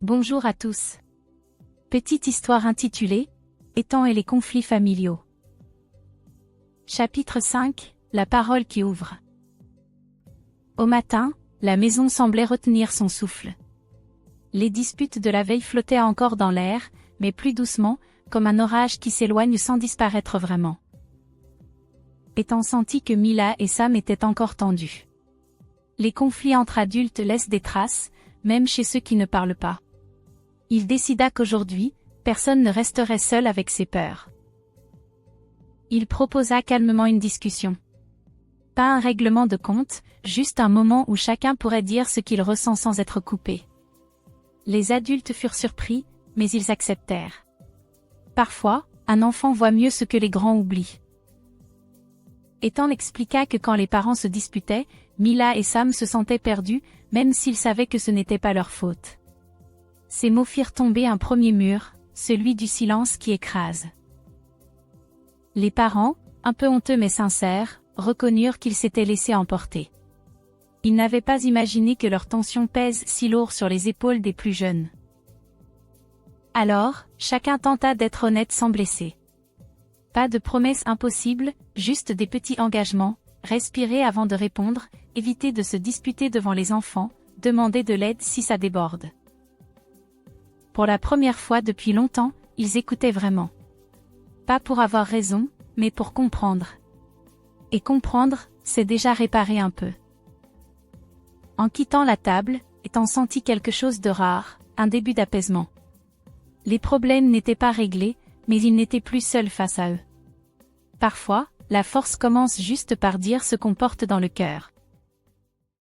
Bonjour à tous. Petite histoire intitulée « Ethan et les conflits familiaux ». Chapitre 5 – La parole qui ouvre. Au matin, la maison semblait retenir son souffle. Les disputes de la veille flottaient encore dans l'air, mais plus doucement, comme un orage qui s'éloigne sans disparaître vraiment. Ethan sentit que Mila et Sam étaient encore tendus. Les conflits entre adultes laissent des traces, même chez ceux qui ne parlent pas. Il décida qu'aujourd'hui, personne ne resterait seul avec ses peurs. Il proposa calmement une discussion. Pas un règlement de compte, juste un moment où chacun pourrait dire ce qu'il ressent sans être coupé. Les adultes furent surpris, mais ils acceptèrent. Parfois, un enfant voit mieux ce que les grands oublient. Ethan expliqua que quand les parents se disputaient, Mila et Sam se sentaient perdus, même s'ils savaient que ce n'était pas leur faute. Ces mots firent tomber un premier mur, celui du silence qui écrase. Les parents, un peu honteux mais sincères, reconnurent qu'ils s'étaient laissés emporter. Ils n'avaient pas imaginé que leur tension pèse si lourd sur les épaules des plus jeunes. Alors, chacun tenta d'être honnête sans blesser. Pas de promesses impossibles, juste des petits engagements, respirer avant de répondre, éviter de se disputer devant les enfants, demander de l'aide si ça déborde. Pour la première fois depuis longtemps, ils écoutaient vraiment. Pas pour avoir raison, mais pour comprendre. Et comprendre, c'est déjà réparer un peu. En quittant la table, Ethan sentit quelque chose de rare, un début d'apaisement. Les problèmes n'étaient pas réglés, mais il n'était plus seul face à eux. Parfois, la force commence juste par dire ce qu'on porte dans le cœur.